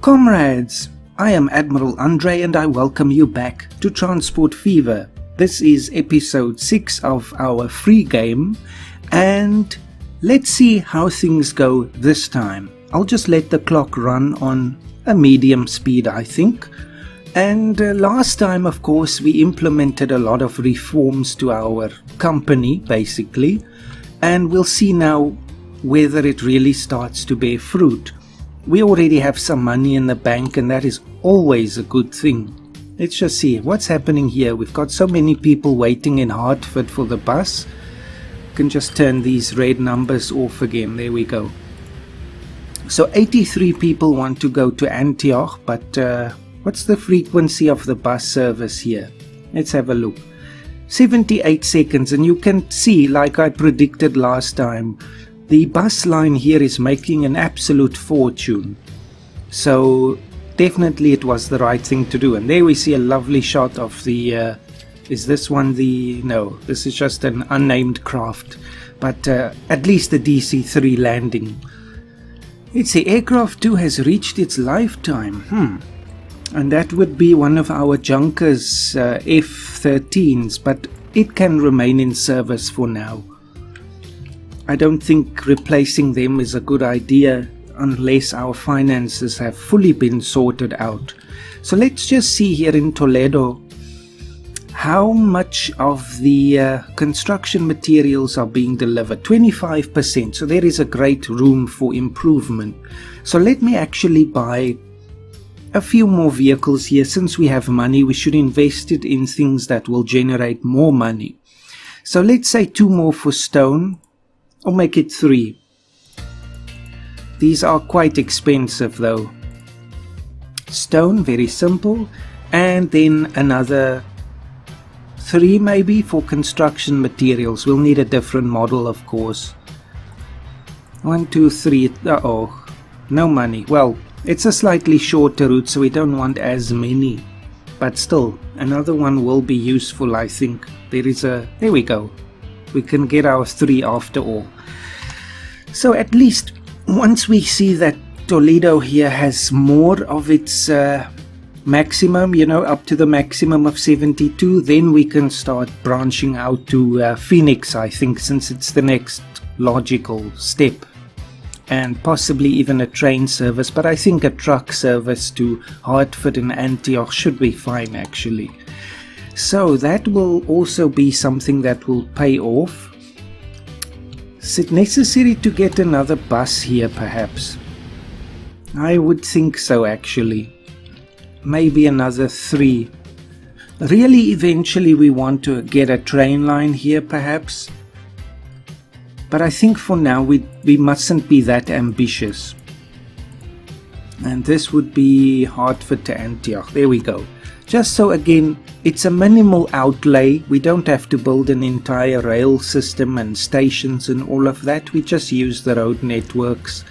Comrades, I am Admiral Andre and I welcome you back to Transport Fever. This is episode 6 of our free game and let's see how things go this time. I'll just let the clock run on a medium speed, I think. And last time, of course, we implemented a lot of reforms to our company, basically. And we'll see now whether it really starts to bear fruit. We already have some money in the bank and that is always a good thing. Let's just see what's happening here. We've got so many people waiting in Hartford for the bus. Can just turn these red numbers off again. There we go. So 83 people want to go to Antioch, but what's the frequency of the bus service here? Let's have a look. 78 seconds, and you can see, like I predicted last time, the bus line here is making an absolute fortune. So definitely it was the right thing to do. And there we see a lovely shot of the is this one the... no, this is just an unnamed craft, but at least the DC-3 landing. It's the aircraft 2 has reached its lifetime. And that would be one of our Junkers F-13s, but it can remain in service for now. I don't think replacing them is a good idea unless our finances have fully been sorted out. So let's just see here in Toledo how much of the construction materials are being delivered. 25%, so there is a great room for improvement. So let me actually buy a few more vehicles here. Since we have money, we should invest it in things that will generate more money. So let's say 2 more for stone, or make it 3. These are quite expensive though. Stone, very simple, and then another 3 maybe for construction materials. We'll need a different model, of course. 1, 2, 3. Uh-oh, no money. Well, it's a slightly shorter route, so we don't want as many. But still, another one will be useful, I think. There we go. We can get our 3 after all. So at least once we see that Toledo here has more of its maximum, up to the maximum of 72, then we can start branching out to Phoenix, I think, since it's the next logical step. And possibly even a train service, but I think a truck service to Hartford and Antioch should be fine actually. So that will also be something that will pay off. Is it necessary to get another bus here perhaps? I would think so actually. Maybe another 3. Really eventually we want to get a train line here perhaps. But I think for now we mustn't be that ambitious. And this would be Hartford to Antioch. There we go. Just so again, it's a minimal outlay. We don't have to build an entire rail system and stations and all of that. We just use the road networks.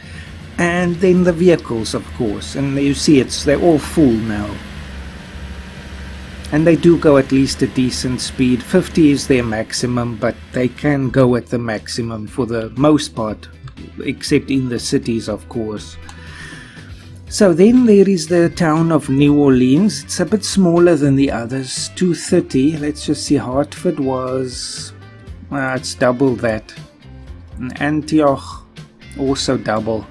And then the vehicles, of course. And you see they're all full now. And they do go at least a decent speed. 50 is their maximum, but they can go at the maximum for the most part, except in the cities, of course. So then there is the town of New Orleans. It's a bit smaller than the others, 230. Let's just see, Hartford was, it's double that. And Antioch, also double.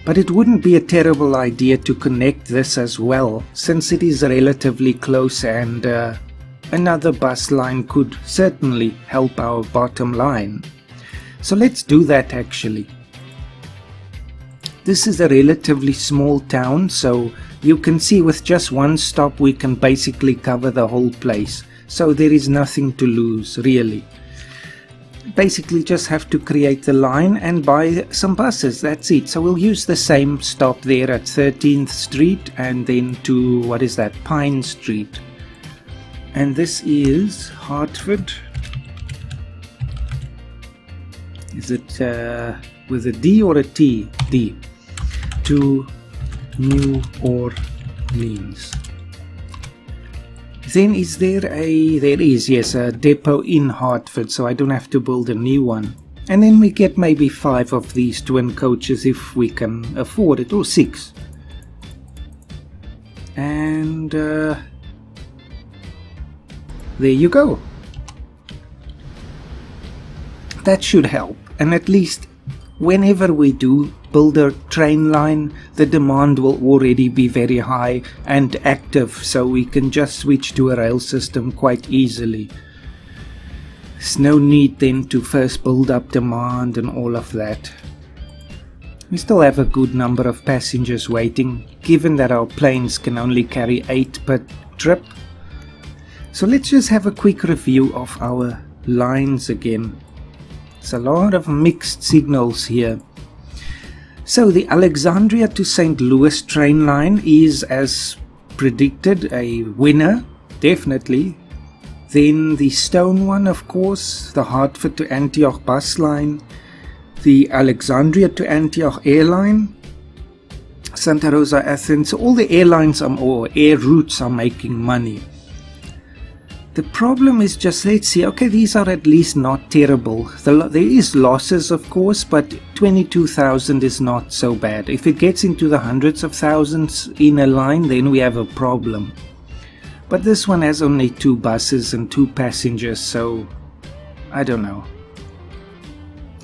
But it wouldn't be a terrible idea to connect this as well, since it is relatively close and another bus line could certainly help our bottom line. So let's do that actually. This is a relatively small town, so you can see with just one stop we can basically cover the whole place. So there is nothing to lose really. Basically just have to create the line and buy some buses, that's it. So we'll use the same stop there at 13th Street and then to, what is that, Pine Street. And this is Hartford. Is it with a D or a T? D. To New Orleans. Then is there a depot in Hartford, so I don't have to build a new one. And then we get maybe 5 of these twin coaches if we can afford it, or 6. And there you go. That should help, and at least whenever we do build a train line, the demand will already be very high and active, so we can just switch to a rail system quite easily. There's no need then to first build up demand and all of that. We still have a good number of passengers waiting, given that our planes can only carry 8 per trip. So let's just have a quick review of our lines again. It's a lot of mixed signals here. So the Alexandria to St. Louis train line is, as predicted, a winner, definitely. Then the Stone one, of course, the Hartford to Antioch bus line, the Alexandria to Antioch airline, Santa Rosa, Athens. All the airlines or air routes are making money. The problem is just, let's see, okay, these are at least not terrible. There is losses, of course, but 22,000 is not so bad. If it gets into the hundreds of thousands in a line, then we have a problem. But this one has only 2 buses and 2 passengers, so I don't know.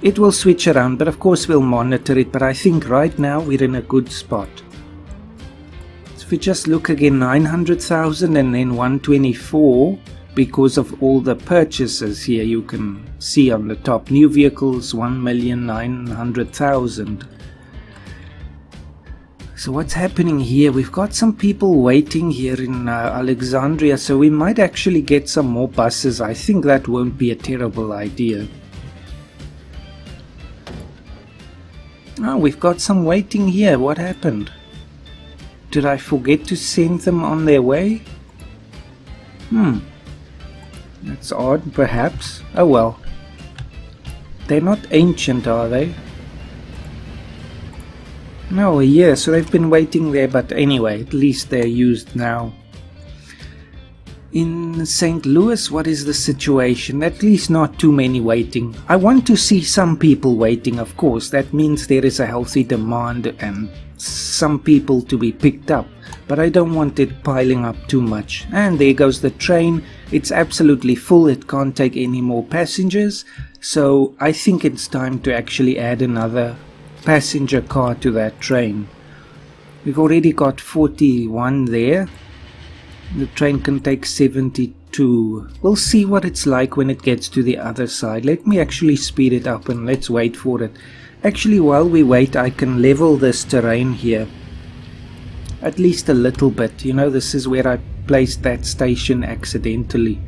It will switch around, but of course we'll monitor it, but I think right now we're in a good spot. So if we just look again, 900,000 and then 124. Because of all the purchases here, you can see on the top, new vehicles 1,900,000. So what's happening here? We've got some people waiting here in Alexandria, so we might actually get some more buses. I think that won't be a terrible idea. Oh, we've got some waiting here. What happened? Did I forget to send them on their way? That's odd, perhaps. Oh well. They're not ancient, are they? No, yeah, so they've been waiting there, but anyway, at least they're used now. In St. Louis, what is the situation? At least not too many waiting. I want to see some people waiting, of course. That means there is a healthy demand and some people to be picked up. But I don't want it piling up too much. And there goes the train. It's absolutely full. It can't take any more passengers. So I think it's time to actually add another passenger car to that train. We've already got 41 there. The train can take 72. We'll see what it's like when it gets to the other side. Let me actually speed it up and let's wait for it. Actually, while we wait, I can level this terrain here. At least a little bit. You know, this is where I placed that station accidentally.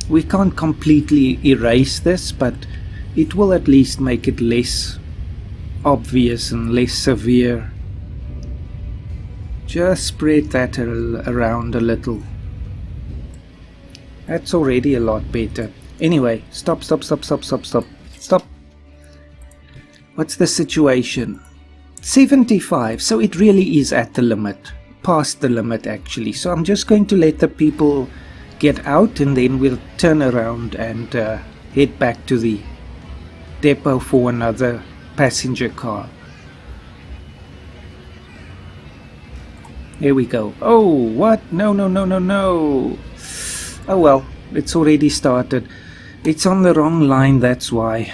We can't completely erase this, but it will at least make it less obvious and less severe. Just spread that around a little. That's already a lot better. Anyway, stop. What's the situation? 75, so it really is at the limit. Past the limit actually. So I'm just going to let the people get out and then we'll turn around and head back to the depot for another passenger car. There we go. Oh, what? No. Oh well, it's already started. It's on the wrong line, that's why.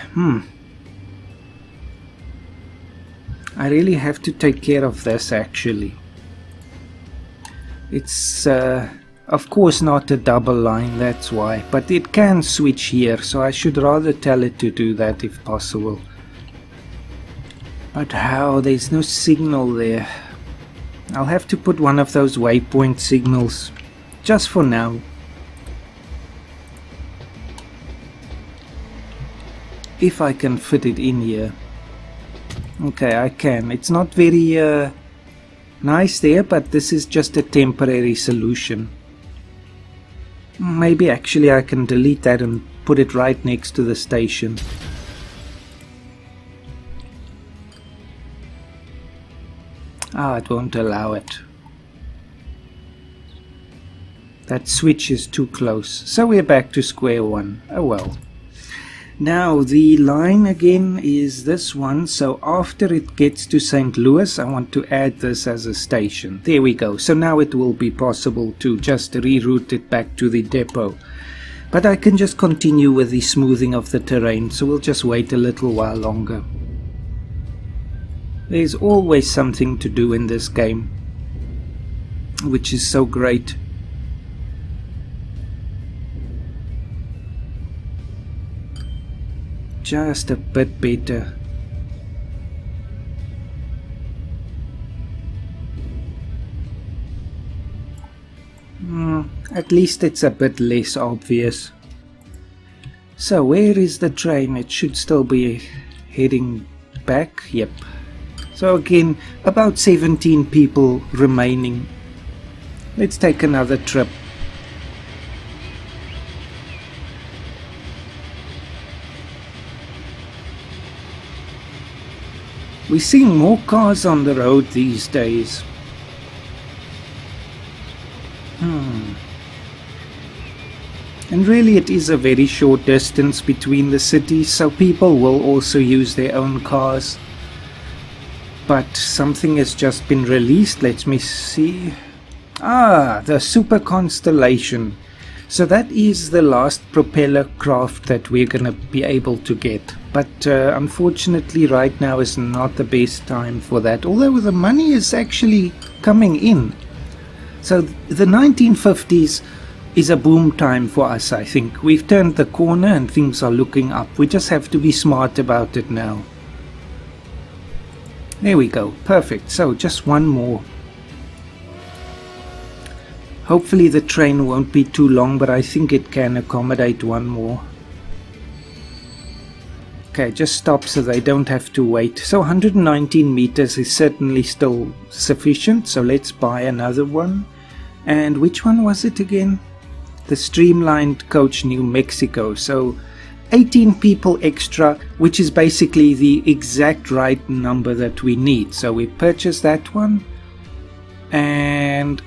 I really have to take care of this actually. It's of course not a double line, that's why. But it can switch here, so I should rather tell it to do that if possible. But how? There's no signal there. I'll have to put one of those waypoint signals, just for now. If I can fit it in here. Okay, I can. It's not very nice there, but this is just a temporary solution. Maybe actually I can delete that and put it right next to the station. It won't allow it. That switch is too close. So we're back to square one. Oh well. Now the line again is this one, so after it gets to St. Louis I want to add this as a station. There we go. So now it will be possible to just reroute it back to the depot. But I can just continue with the smoothing of the terrain, so we'll just wait a little while longer. There's always something to do in this game, which is so great. Just a bit better. At least it's a bit less obvious. So where is the train? It should still be heading back. Yep. So again, about 17 people remaining. Let's take another trip. We're seeing more cars on the road these days. And really it is a very short distance between the cities, so people will also use their own cars. But something has just been released. Let me see. The Super Constellation. So that is the last propeller craft that we're going to be able to get. But unfortunately right now is not the best time for that. Although the money is actually coming in. So the 1950s is a boom time for us, I think. We've turned the corner and things are looking up. We just have to be smart about it now. There we go. Perfect. So just one more. Hopefully the train won't be too long, but I think it can accommodate one more. Okay, just stop so they don't have to wait. So 119 meters is certainly still sufficient, so let's buy another one. And which one was it again? The Streamlined Coach New Mexico. So 18 people extra, which is basically the exact right number that we need. So we purchase that one. And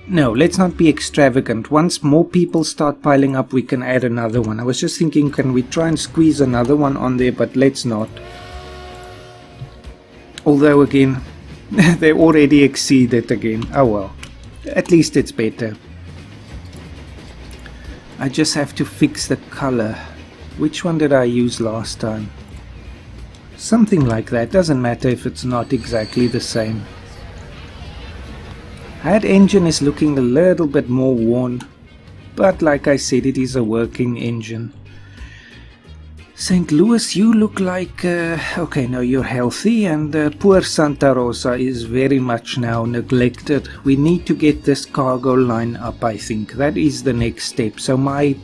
no, let's not be extravagant. Once more people start piling up, we can add another one. I was just thinking, can we try and squeeze another one on there, but let's not. Although again, they already exceeded again. Oh well, at least it's better. I just have to fix the color. Which one did I use last time? Something like that. Doesn't matter if it's not exactly the same. That engine is looking a little bit more worn, but like I said, it is a working engine. St. Louis, you look like, okay, no, you're healthy, and poor Santa Rosa is very much now neglected. We need to get this cargo line up, I think. That is the next step. So my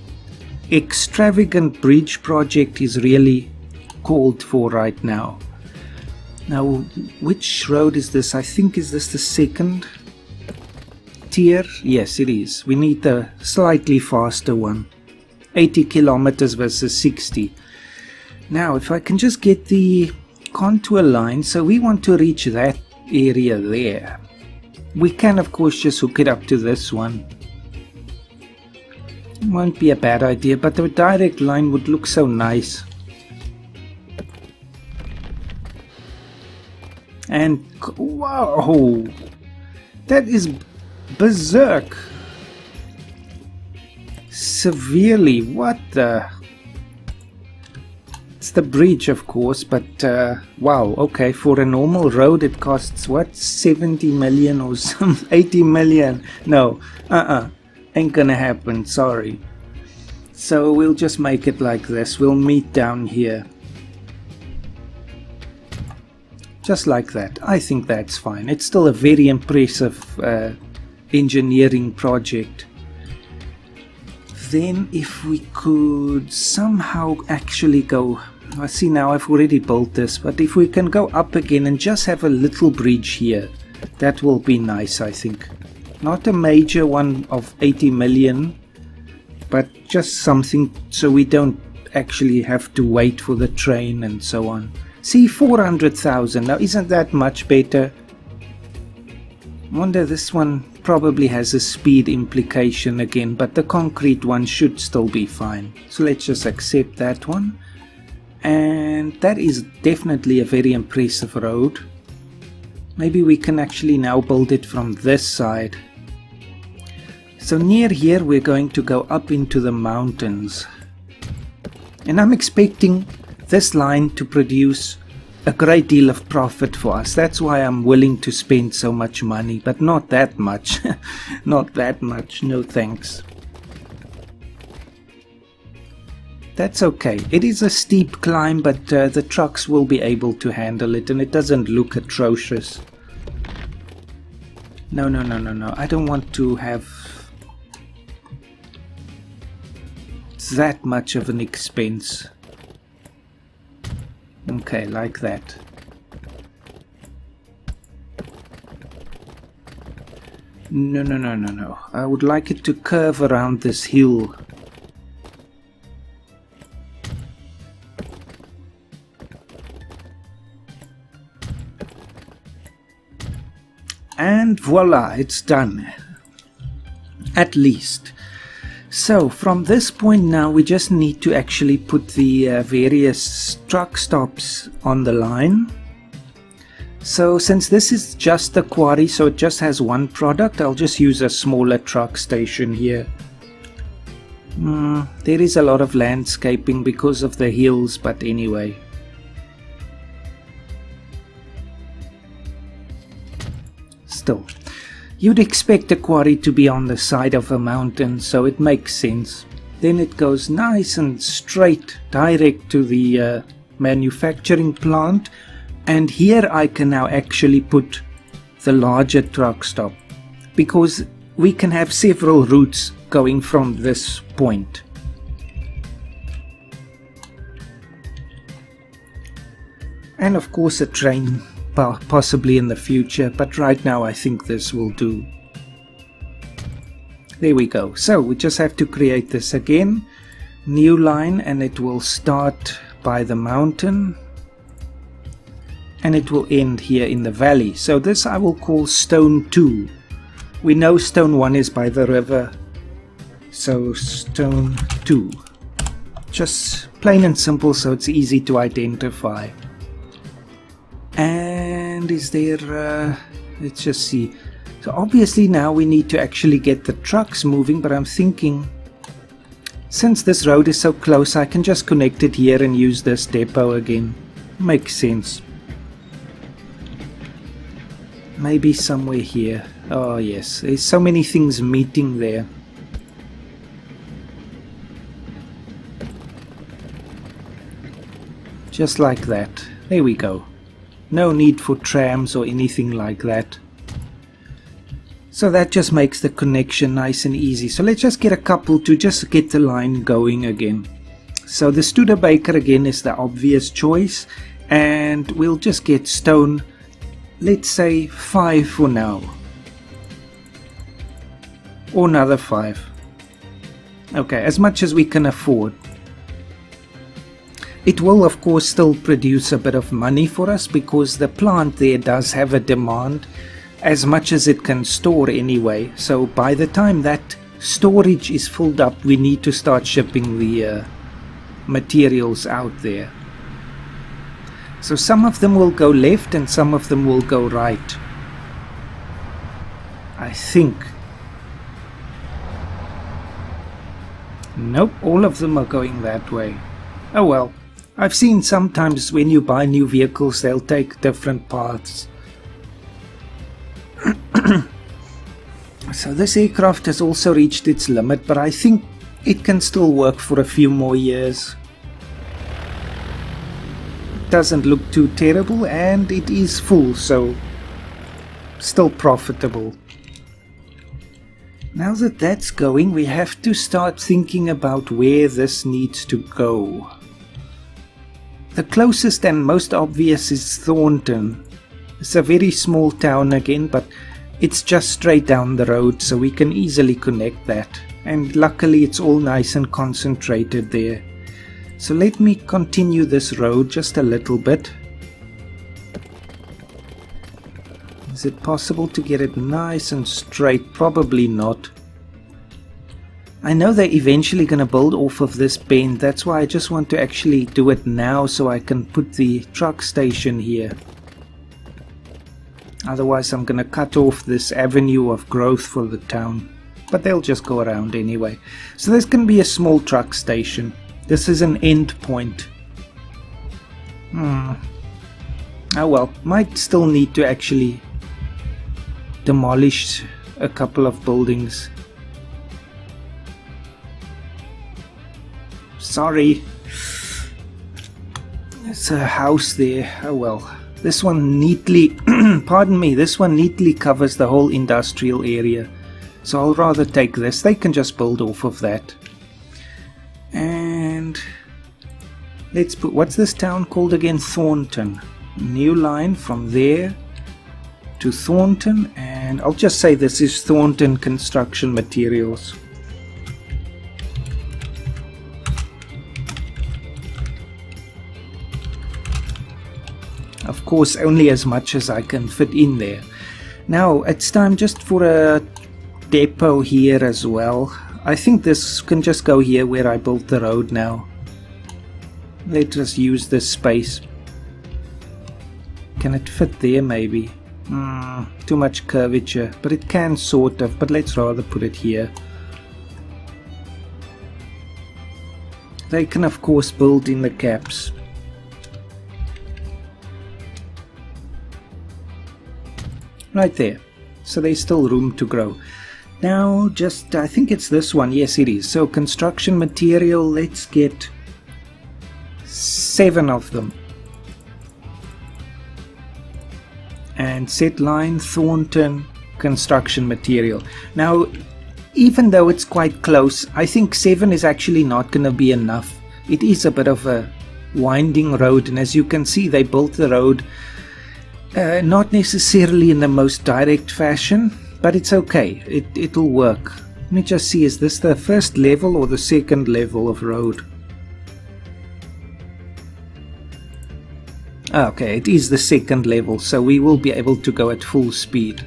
extravagant bridge project is really called for right now. Now, which road is this? I think, is this the second tier? Yes, it is. We need the slightly faster one. 80 kilometers versus 60. Now, if I can just get the contour line, so we want to reach that area there. We can, of course, just hook it up to this one. Won't be a bad idea, but the direct line would look so nice. And wow, that is berserk. Severely. What the? It's the bridge, of course, but wow, okay, for a normal road it costs what, 70 million or some 80 million. No, ain't gonna happen, sorry. So we'll just make it like this. We'll meet down here. Just like that. I think that's fine. It's still a very impressive engineering project. Then if we could somehow actually go, I see now I've already built this, but if we can go up again and just have a little bridge here, that will be nice, I think. Not a major one of 80 million, but just something so we don't actually have to wait for the train and so on. See, 400,000. Now, isn't that much better? Wonder, this one probably has a speed implication again, but the concrete one should still be fine. So let's just accept that one. And that is definitely a very impressive road. Maybe we can actually now build it from this side. So near here we're going to go up into the mountains. And I'm expecting this line to produce a great deal of profit for us. That's why I'm willing to spend so much money, but not that much. Not that much, no thanks. That's okay. It is a steep climb, but the trucks will be able to handle it, and it doesn't look atrocious. No. I don't want to have that much of an expense. Okay, like that. No. I would like it to curve around this hill. And voila, it's done. At least. So from this point now we just need to actually put the various truck stops on the line. So since this is just the quarry, so it just has one product, I'll just use a smaller truck station here. There is a lot of landscaping because of the hills, but anyway. Still, you'd expect a quarry to be on the side of a mountain, so it makes sense. Then it goes nice and straight, direct to the manufacturing plant, and here I can now actually put the larger truck stop, because we can have several routes going from this point. And of course a train possibly in the future, but right now I think this will do. There we go. So we just have to create this again, new line, and it will start by the mountain and it will end here in the valley. So this I will call stone 2. We know stone 1 is by the river, so stone 2. Just plain and simple, so it's easy to identify. And is there, let's just see. So obviously now we need to actually get the trucks moving, but I'm thinking, since this road is so close, I can just connect it here and use this depot again. Makes sense. Maybe somewhere here. Oh yes, there's so many things meeting there. Just like that. There we go. No need for trams or anything like that. So that just makes the connection nice and easy. So let's just get a couple to just get the line going again. So the Studebaker again is the obvious choice, and we'll just get stone, let's say 5 for now. Or another 5. Okay, as much as we can afford. It will of course still produce a bit of money for us, because the plant there does have a demand as much as it can store anyway. So by the time that storage is filled up, we need to start shipping the materials out there. So some of them will go left and some of them will go right, I think. Nope, all of them are going that way. Oh well. I've seen sometimes when you buy new vehicles, they'll take different paths. So this aircraft has also reached its limit, but I think it can still work for a few more years. It doesn't look too terrible, and it is full, so still profitable. Now that that's going, we have to start thinking about where this needs to go. The closest and most obvious is Thornton. It's a very small town again, but it's just straight down the road, so we can easily connect that. And luckily it's all nice and concentrated there. So let me continue this road just a little bit. Is it possible to get it nice and straight? Probably not. I know they're eventually going to build off of this bend. That's why I just want to actually do it now so I can put the truck station here. Otherwise I'm going to cut off this avenue of growth for the town. But they'll just go around anyway. So there's going to be a small truck station. This is an end point. Oh well, might still need to actually demolish a couple of buildings. Sorry. There's a house there. Oh well. This one neatly, pardon me, this one neatly covers the whole industrial area. So I'll rather take this. They can just build off of that. And let's put, what's this town called again? Thornton. New line from there to Thornton. And I'll just say this is Thornton Construction Materials. Of course, only as much as I can fit in there. Now, it's time just for a depot here as well. I think this can just go here where I built the road now. Let us use this space. Can it fit there maybe? Too much curvature, but it can sort of, but let's rather put it here. They can of course build in the caps. Right there. So there's still room to grow. Now just, I think it's this one. Yes, it is. So construction material, let's get 7 of them. And set line Thornton construction material. Now, even though it's quite close, I think 7 is actually not going to be enough. It is a bit of a winding road, and as you can see, they built the road not necessarily in the most direct fashion, but it's okay. It'll work. Let me just see, is this the first level or the second level of road? Okay, it is the second level, so we will be able to go at full speed.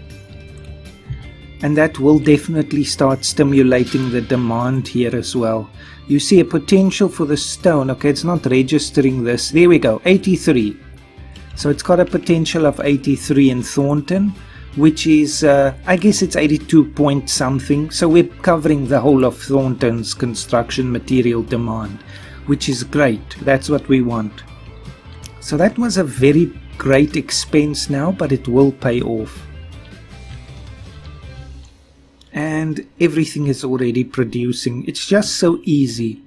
And that will definitely start stimulating the demand here as well. You see a potential for the stone. Okay, it's not registering this. There we go, 83. So it's got a potential of 83 in Thornton, which is, I guess it's 82 point something. So we're covering the whole of Thornton's construction material demand, which is great. That's what we want. So that was a very great expense now, but it will pay off. And everything is already producing. It's just so easy.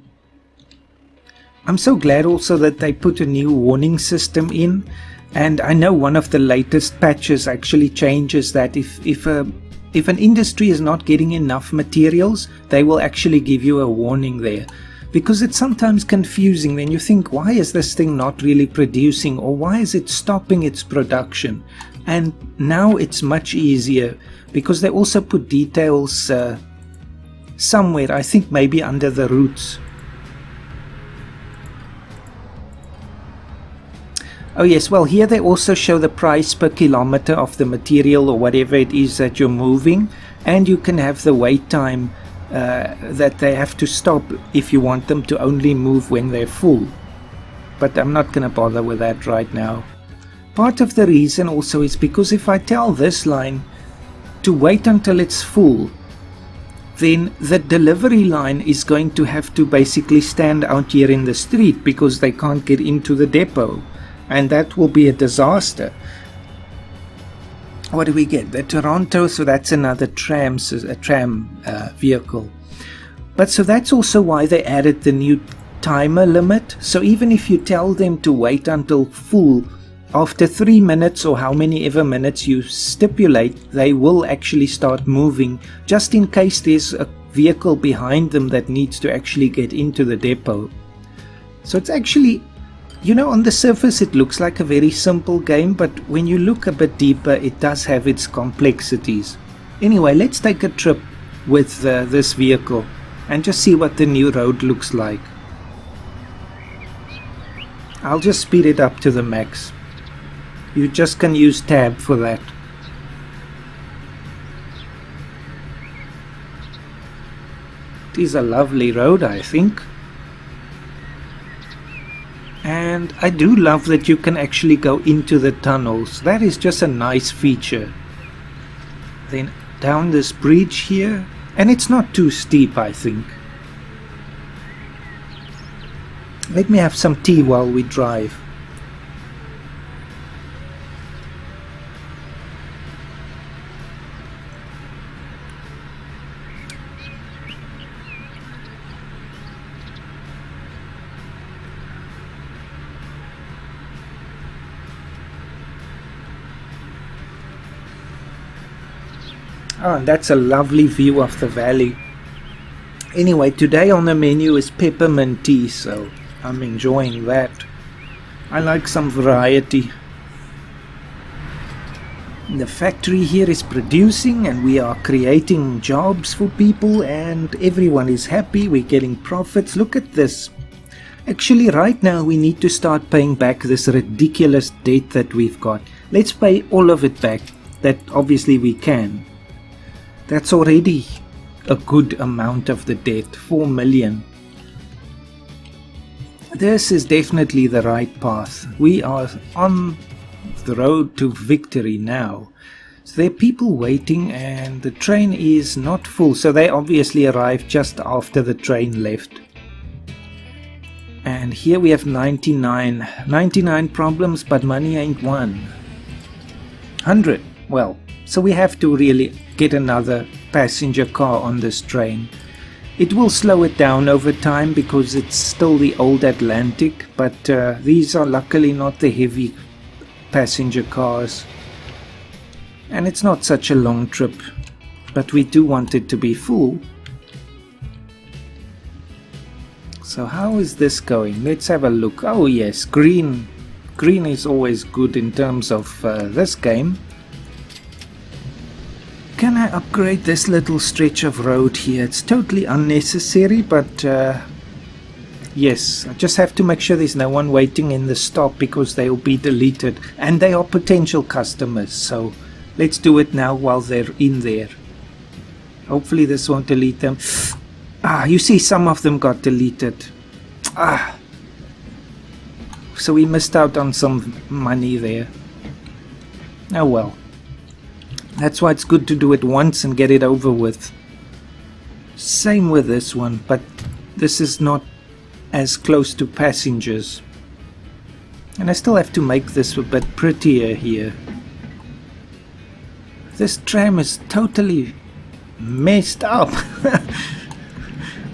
I'm so glad also that they put a new warning system in. And I know one of the latest patches actually changes that if an industry is not getting enough materials, they will actually give you a warning there. Because it's sometimes confusing. Then you think, why is this thing not really producing, or why is it stopping its production? And now it's much easier because they also put details somewhere, I think maybe under the roots. Oh yes, well here they also show the price per kilometer of the material or whatever it is that you're moving, and you can have the wait time that they have to stop if you want them to only move when they're full. But I'm not going to bother with that right now. Part of the reason also is because if I tell this line to wait until it's full, then the delivery line is going to have to basically stand out here in the street because they can't get into the depot. And that will be a disaster. What do we get? The Toronto, so that's another tram vehicle. But so that's also why they added the new timer limit. So even if you tell them to wait until full, after 3 minutes or how many ever minutes you stipulate, they will actually start moving, just in case there's a vehicle behind them that needs to actually get into the depot. So it's actually, you know, on the surface it looks like a very simple game, but when you look a bit deeper, it does have its complexities. Anyway, let's take a trip with this vehicle and just see what the new road looks like. I'll just speed it up to the max. You just can use tab for that. It is a lovely road, I think. And I do love that you can actually go into the tunnels. That is just a nice feature. Then down this bridge here, and it's not too steep, I think. Let me have some tea while we drive. Oh, and that's a lovely view of the valley. Anyway, today on the menu is peppermint tea, so I'm enjoying that. I like some variety. The factory here is producing and we are creating jobs for people and everyone is happy. We're getting profits. Look at this. Actually, right now we need to start paying back this ridiculous debt that we've got. Let's pay all of it back. That obviously we can. That's already a good amount of the debt, 4 million. This is definitely the right path. We are on the road to victory now. So there are people waiting and the train is not full. So they obviously arrived just after the train left. And here we have 99 problems, but money ain't one. 100. Well, so we have to really get another passenger car on this train. It will slow it down over time because it's still the old Atlantic, but these are luckily not the heavy passenger cars. And it's not such a long trip, but we do want it to be full. So how is this going? Let's have a look. Oh yes, green. Green is always good in terms of this game. Can I upgrade this little stretch of road here? It's totally unnecessary, but yes, I just have to make sure there's no one waiting in the stop because they'll be deleted and they are potential customers, so let's do it now while they're in there. Hopefully this won't delete them. You see some of them got deleted. So we missed out on some money there. Oh well. That's why it's good to do it once and get it over with. Same with this one, but this is not as close to passengers. And I still have to make this a bit prettier here. This tram is totally messed up.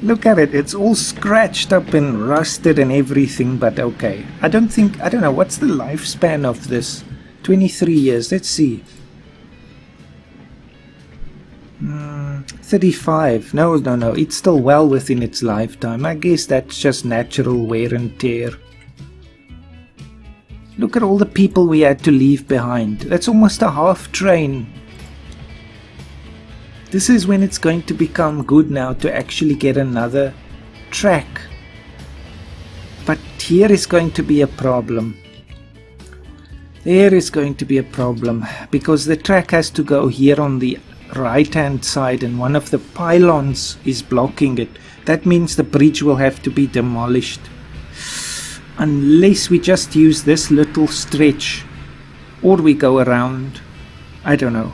Look at it, it's all scratched up and rusted and everything, but okay. I don't know, what's the lifespan of this? 23 years, let's see. 35. No, it's still well within its lifetime. I guess that's just natural wear and tear. Look at all the people we had to leave behind. That's almost a half train. This is when it's going to become good now to actually get another track. But here is going to be a problem. There is going to be a problem because the track has to go here on the right hand side and one of the pylons is blocking it. That means the bridge will have to be demolished unless we just use this little stretch or we go around. I don't know,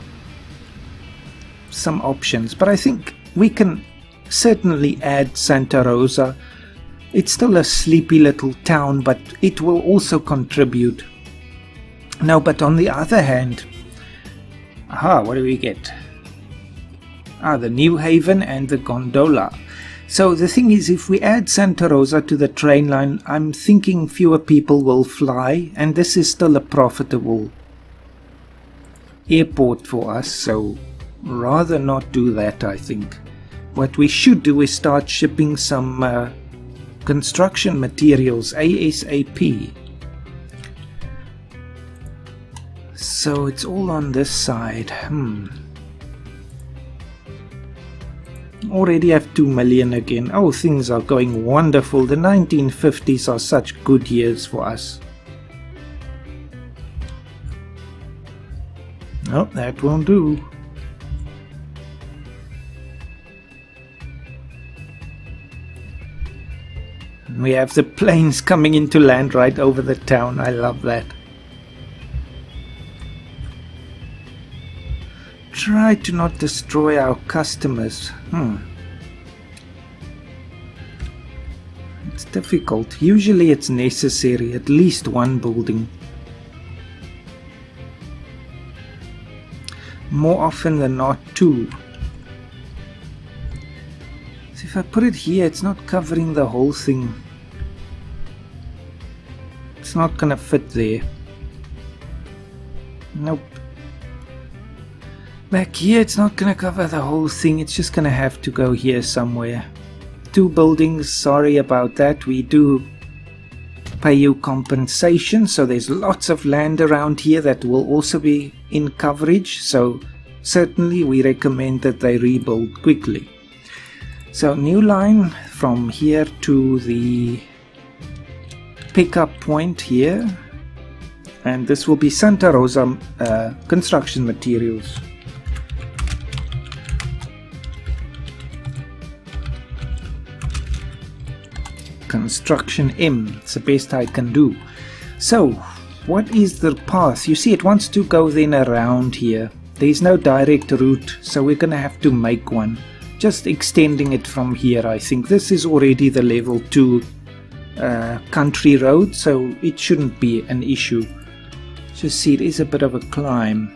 some options, but I think we can certainly add Santa Rosa. It's still a sleepy little town, but it will also contribute. No, but on the other hand, what do we get? The New Haven and the gondola. So the thing is, if we add Santa Rosa to the train line, I'm thinking fewer people will fly, and this is still a profitable airport for us, so rather not do that, I think. What we should do is start shipping some construction materials ASAP. So it's all on this side. Already have 2 million again. Oh, things are going wonderful. The 1950s are such good years for us. No, that won't do. We have the planes coming into land right over the town. I love that. Try to not destroy our customers. It's difficult. Usually it's necessary, at least one building. More often than not, two. So if I put it here, it's not covering the whole thing. It's not gonna fit there. Nope. Back here, it's not gonna cover the whole thing. It's just gonna have to go here somewhere. Two buildings, sorry about that. We do pay you compensation, so there's lots of land around here that will also be in coverage, so certainly we recommend that they rebuild quickly. So new line from here to the pickup point here, and this will be Santa Rosa construction materials. Construction M, it's the best I can do. So what is the path? You see, it wants to go then around here. There's no direct route, so we're gonna have to make one, just extending it from here. I think this is already the level 2 country road, so it shouldn't be an issue. Just see, it is a bit of a climb,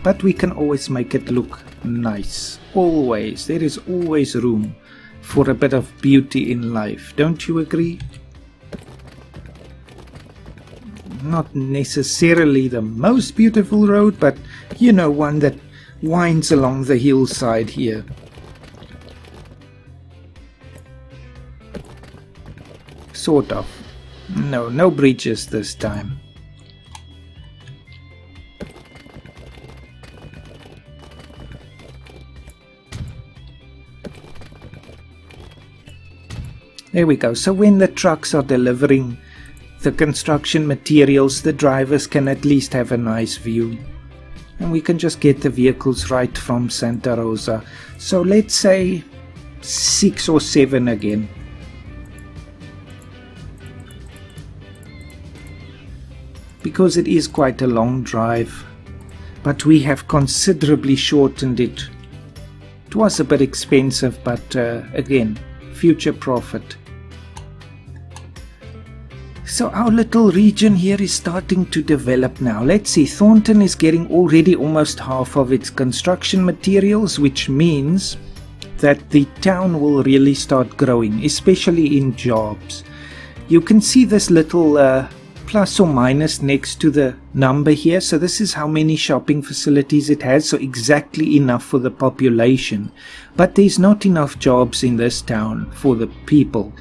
but we can always make it look nice. Always, there is always room for a bit of beauty in life, don't you agree? Not necessarily the most beautiful road, but you know, one that winds along the hillside here. Sort of. No bridges this time. There we go. So when the trucks are delivering the construction materials, the drivers can at least have a nice view. And we can just get the vehicles right from Santa Rosa. So let's say 6 or 7 again. Because it is quite a long drive, but we have considerably shortened it. It was a bit expensive, but again, future profit. So our little region here is starting to develop now. Let's see, Thornton is getting already almost half of its construction materials, which means that the town will really start growing, especially in jobs. You can see this little plus or minus next to the number here. So this is how many shopping facilities it has, so exactly enough for the population. But there's not enough jobs in this town for the people.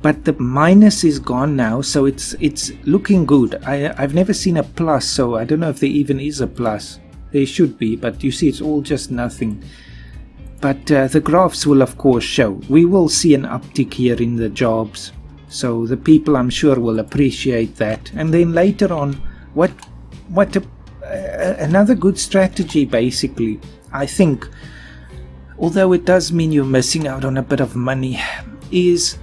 But the minus is gone now, so it's looking good. I've never seen a plus, so I don't know if there even is a plus. There should be, but you see it's all just nothing. But the graphs will of course show. We will see an uptick here in the jobs. So the people, I'm sure, will appreciate that. And then later on, another good strategy basically, I think, although it does mean you're missing out on a bit of money, is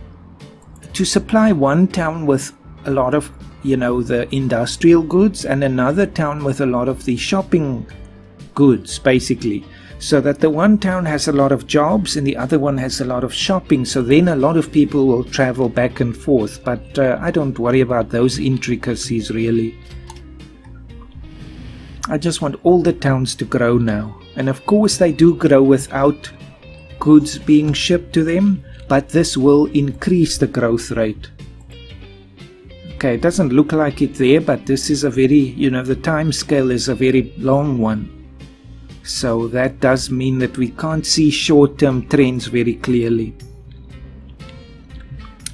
to supply one town with a lot of, you know, the industrial goods and another town with a lot of the shopping goods, basically. So that the one town has a lot of jobs and the other one has a lot of shopping. So then a lot of people will travel back and forth. But I don't worry about those intricacies really. I just want all the towns to grow now. And of course they do grow without goods being shipped to them. But this will increase the growth rate. Okay, it doesn't look like it there, but this is a very, you know, the time scale is a very long one. So that does mean that we can't see short-term trends very clearly.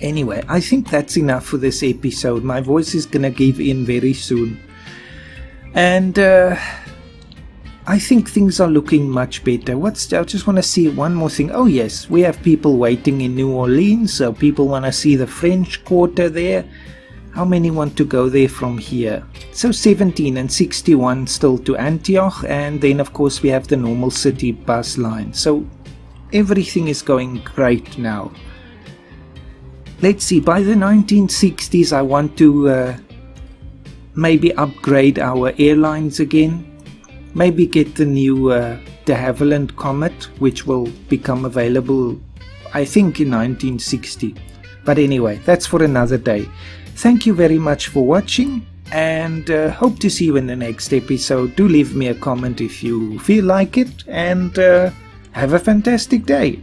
Anyway, I think that's enough for this episode. My voice is gonna give in very soon. And I think things are looking much better. I just want to see one more thing. Oh yes, we have people waiting in New Orleans, so people want to see the French Quarter there. How many want to go there from here? So 17 and 61 still to Antioch, and then of course we have the normal city bus line. So everything is going great now. let's see, by the 1960s I want to maybe upgrade our airlines again. Maybe get the new de Havilland Comet, which will become available, I think, in 1960. But anyway, that's for another day. Thank you very much for watching, and hope to see you in the next episode. Do leave me a comment if you feel like it, and have a fantastic day.